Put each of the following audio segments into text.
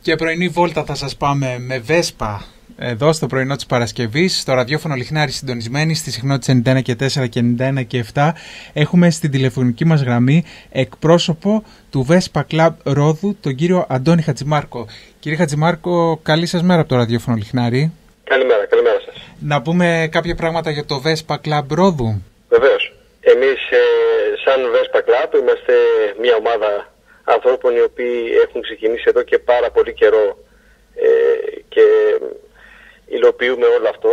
Και πρωινή βόλτα θα σας πάμε με Βέσπα εδώ στο πρωινό της Παρασκευής, στο ραδιόφωνο Λιχνάρι συντονισμένη στη συχνότητα 91 και 4 και 91 και 7. Έχουμε στην τηλεφωνική μας γραμμή εκπρόσωπο του Βέσπα Club Ρόδου, τον κύριο Αντώνη Χατζημάρκο. Κύριε Χατζημάρκο, καλή σας μέρα από το ραδιόφωνο Λιχνάρι. Καλημέρα σας. Να πούμε κάποια πράγματα για το Βέσπα Club Ρόδου. Βεβαίως. Εμείς σαν Βέσπα Club είμαστε μια ομάδα ανθρώπων οι οποίοι έχουν ξεκινήσει εδώ και πάρα πολύ καιρό και υλοποιούμε όλο αυτό.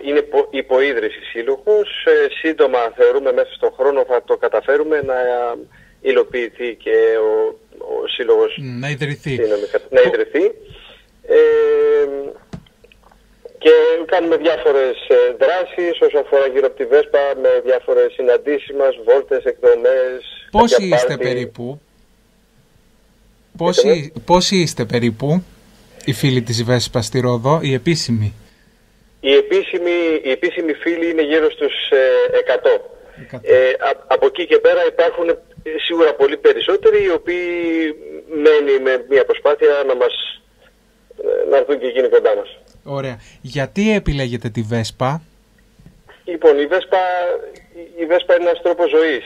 Είναι υποίδρυση σύλλογος. Σύντομα θεωρούμε μέσα στον χρόνο θα το καταφέρουμε να υλοποιηθεί και ο σύλλογος να ιδρυθεί. Και κάνουμε διάφορες δράσεις όσον αφορά γύρω από τη Βέσπα, με διάφορες συναντήσεις μας, βόλτες, εκδρομές. Πόσοι είστε περίπου? Πόσοι είστε περίπου οι φίλοι της Βέσπα στη Ρόδο, οι επίσημοι? Οι επίσημοι φίλοι είναι γύρω στους 100. Από εκεί και πέρα υπάρχουν σίγουρα πολύ περισσότεροι, οι οποίοι μένει με μια προσπάθεια να έρθουν και εκείνοι κοντά μας. Ωραία. Γιατί επιλέγετε τη Βέσπα? Λοιπόν, η Βέσπα είναι ένας τρόπος ζωής.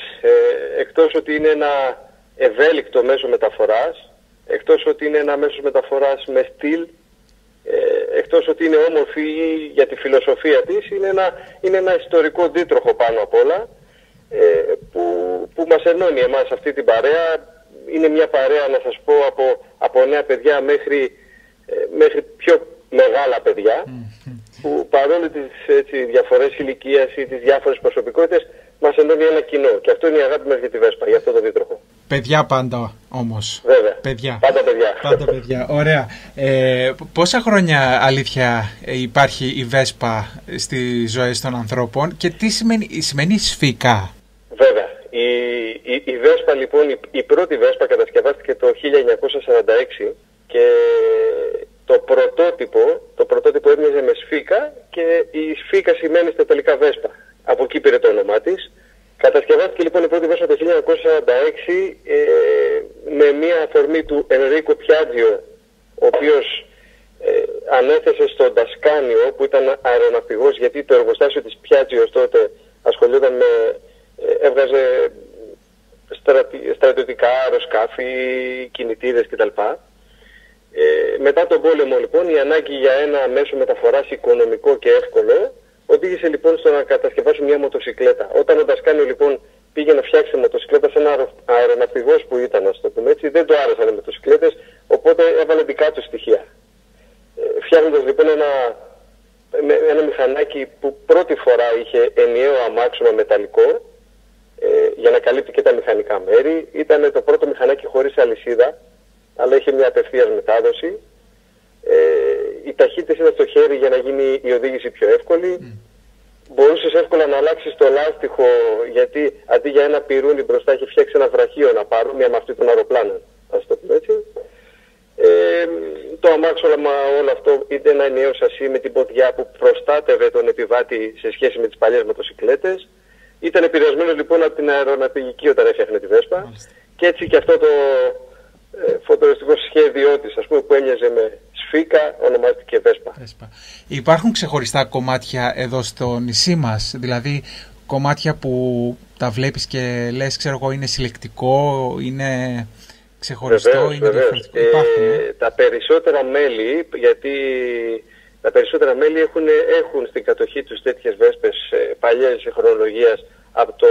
Εκτός ότι είναι ένα ευέλικτο μέσο μεταφοράς, εκτός ότι είναι ένα μέσο μεταφοράς με στυλ, εκτός ότι είναι όμορφη για τη φιλοσοφία της, είναι ένα ιστορικό δίτροχο πάνω απ' όλα, που μας ενώνει εμάς αυτή την παρέα. Είναι μια παρέα, να σας πω, από νέα παιδιά μέχρι πιο μεγάλα παιδιά, που παρόλο τις διαφορές ηλικίας ή τις διάφορες προσωπικότητες μας ενώνει ένα κοινό. Και αυτό είναι η αγάπη μας για τη Βέσπα, για αυτό το δίτροχο. Παιδιά πάντα όμως. Βέβαια. Πάντα παιδιά. Ωραία. Πόσα χρόνια αλήθεια υπάρχει η Βέσπα στις ζωές των ανθρώπων και τι σημαίνει σφίκα? Βέβαια. Η Βέσπα λοιπόν, η πρώτη Βέσπα κατασκευάστηκε το 1946 και το πρωτότυπο έμοιαζε με σφίκα και η σφίκα σημαίνει στα τελικά Βέσπα. Από εκεί πήρε το όνομά της. Κατασκευάστηκε λοιπόν η πρώτη Βέσπα το 1946 με μια αφορμή του Ενρίκο Πιάτζιο, ο οποίος ανέθεσε στον Τασκάνιο, που ήταν αεροναυπηγός, γιατί το εργοστάσιο της Πιάτζιο τότε ασχολιόταν έβγαζε στρατιωτικά αεροσκάφη, κινητήρες κτλ. Μετά τον πόλεμο λοιπόν η ανάγκη για ένα μέσο μεταφοράς οικονομικό και εύκολο οδήγησε λοιπόν στο να κατασκευάσουν μια μοτοσικλέτα. Όταν ο Ντασκάνιο λοιπόν πήγε να φτιάξει μοτοσικλέτα σε ένα αεροναυπηγός που ήταν, ας το πούμε έτσι, δεν του άρεσαν οι μοτοσικλέτες, οπότε έβαλε δικά του στοιχεία. Φτιάχνοντας λοιπόν ένα μηχανάκι που πρώτη φορά είχε ενιαίο αμάξωμα μεταλλικό για να καλύπτει και τα μηχανικά μέρη. Ήταν το πρώτο μηχανάκι χωρίς αλυσίδα, αλλά είχε μια απευθείας μετάδοση. Οι ταχύτητες ήταν στο χέρι για να γίνει η οδήγηση πιο εύκολη. Μπορούσες εύκολα να αλλάξεις το λάστιχο, γιατί αντί για ένα πυρούνι μπροστά είχε φτιάξει ένα βραχείο να παρόμοια με αυτή των αεροπλάνων, ας το πούμε έτσι. Το αμάξωμα όλο αυτό ήταν ένα ενιαίο σασί με την ποδιά που προστάτευε τον επιβάτη σε σχέση με τις παλιές μοτοσικλέτες. Ήταν επηρεασμένο λοιπόν από την αεροναυπηγική όταν έφτιαχνε τη Βέσπα. Και έτσι και αυτό το φωτοριστικό σχέδιό της, ας πούμε, που έμοιαζε με σφίκα, ονομάστηκε Βέσπα. Υπάρχουν ξεχωριστά κομμάτια εδώ στο νησί μας, δηλαδή κομμάτια που τα βλέπεις και λες, ξέρω εγώ, είναι συλλεκτικό, είναι ξεχωριστό, είναι διαφορετικό? Τα περισσότερα μέλη, γιατί τα περισσότερα μέλη έχουν στην κατοχή τους τέτοιες Βέσπες παλιές χρονολογίας από το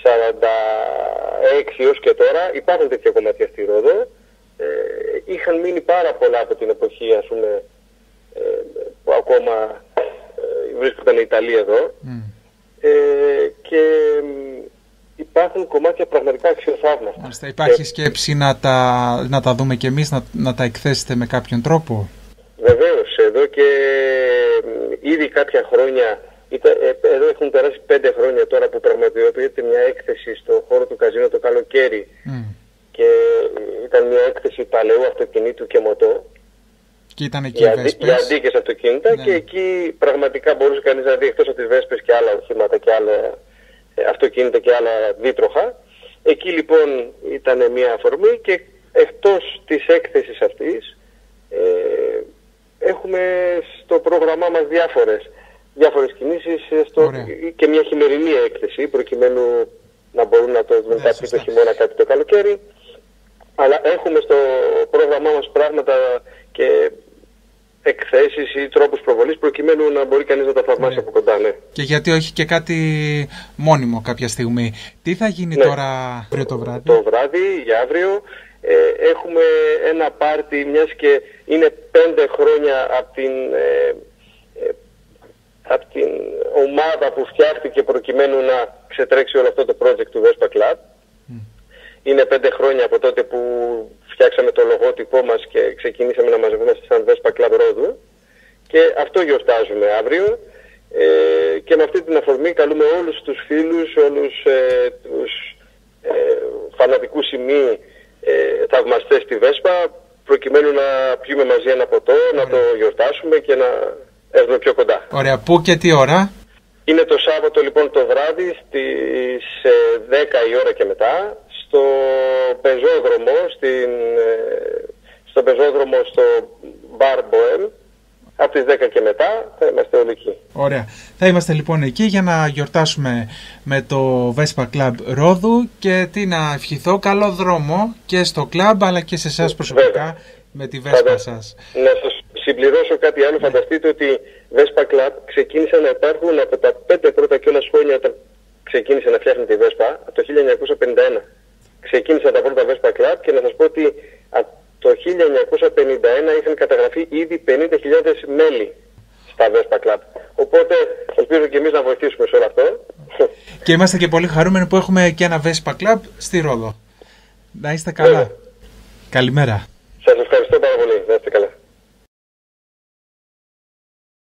46 έως και τώρα. Υπάρχουν τέτοια κομμάτια στη Ρόδο. Είχαν μείνει πάρα πολλά από την εποχή, ας πούμε, που ακόμα βρίσκονταν η Ιταλία εδώ. Και υπάρχουν κομμάτια πραγματικά αξιοθαύμαστα. Υπάρχει σκέψη να τα δούμε κι εμείς, να τα εκθέσετε με κάποιον τρόπο? Βεβαίως, εδώ και ήδη κάποια χρόνια, εδώ έχουν περάσει 5 χρόνια τώρα που πραγματοποιείται μια έκθεση στο χώρο του καζίνο το καλοκαίρι και ήταν μια έκθεση παλαιού αυτοκινήτου και μοτό. Και ήταν εκεί οι Βέσπες. Για αντίκες αυτοκίνητα, ναι. Και εκεί πραγματικά μπορούσε κανείς να δει εκτός από τις Βέσπες και άλλα οχήματα και άλλα αυτοκίνητα και άλλα δίτροχα. Εκεί λοιπόν ήταν μια αφορμή και εκτός της έκθεσης αυτής, έχουμε στο πρόγραμμά μας διάφορες κινήσεις και μια χειμερινή έκθεση, προκειμένου να μπορούν να το δουν κάποιοι το χειμώνα, κάτι το καλοκαίρι. Αλλά έχουμε στο πρόγραμμά μας πράγματα και εκθέσεις ή τρόπους προβολής, προκειμένου να μπορεί κανείς να τα θαυμάσει από κοντά. Ναι. Και γιατί όχι και κάτι μόνιμο κάποια στιγμή. Τι θα γίνει τώρα αύριο το βράδυ? Το βράδυ, για αύριο, έχουμε ένα πάρτι, μιας και είναι 5 χρόνια από την ομάδα που φτιάχτηκε προκειμένου να ξετρέξει όλο αυτό το project του Vespa Club. Είναι 5 χρόνια από τότε που φτιάξαμε το λογότυπό μας και ξεκινήσαμε να μαζευόμαστε σαν Vespa Club Ρόδου, και αυτό γιορτάζουμε αύριο, και με αυτή την αφορμή καλούμε όλους τους φίλους, όλους τους φανατικούς σημεί θαυμαστές στη Vespa, προκειμένου να πιούμε μαζί ένα ποτό, να το γιορτάσουμε και να έρθουμε πιο κοντά. Ωραία. Πού και τι ώρα? Είναι το Σάββατο λοιπόν το βράδυ στις 10 η ώρα και μετά, στο πεζόδρομο, στο Bar Bohem, από τις 10 και μετά θα είμαστε όλοι εκεί. Ωραία. Θα είμαστε λοιπόν εκεί για να γιορτάσουμε με το Vespa Club Ρόδου, και τι να ευχηθώ, καλό δρόμο και στο κλαμπ αλλά και σε εσάς προσωπικά με τη Vespa σας. Να σας συμπληρώσω κάτι άλλο. Φανταστείτε ότι Vespa Club ξεκίνησαν να υπάρχουν από τα 5 πρώτα κιόλας χρόνια, όταν ξεκίνησε να φτιάχνει τη Vespa, από το 1951. Ξεκίνησαν τα πρώτα Vespa Club, και να σας πω ότι από το 1951 είχαν καταγραφεί ήδη 50.000 μέλη στα Vespa Club. Οπότε ελπίζω και εμείς να βοηθήσουμε σε όλο αυτό. Και είμαστε και πολύ χαρούμενοι που έχουμε και ένα Vespa Club στη Ρόδο. Να είστε καλά. Καλημέρα. Σας ευχαριστώ πάρα πολύ.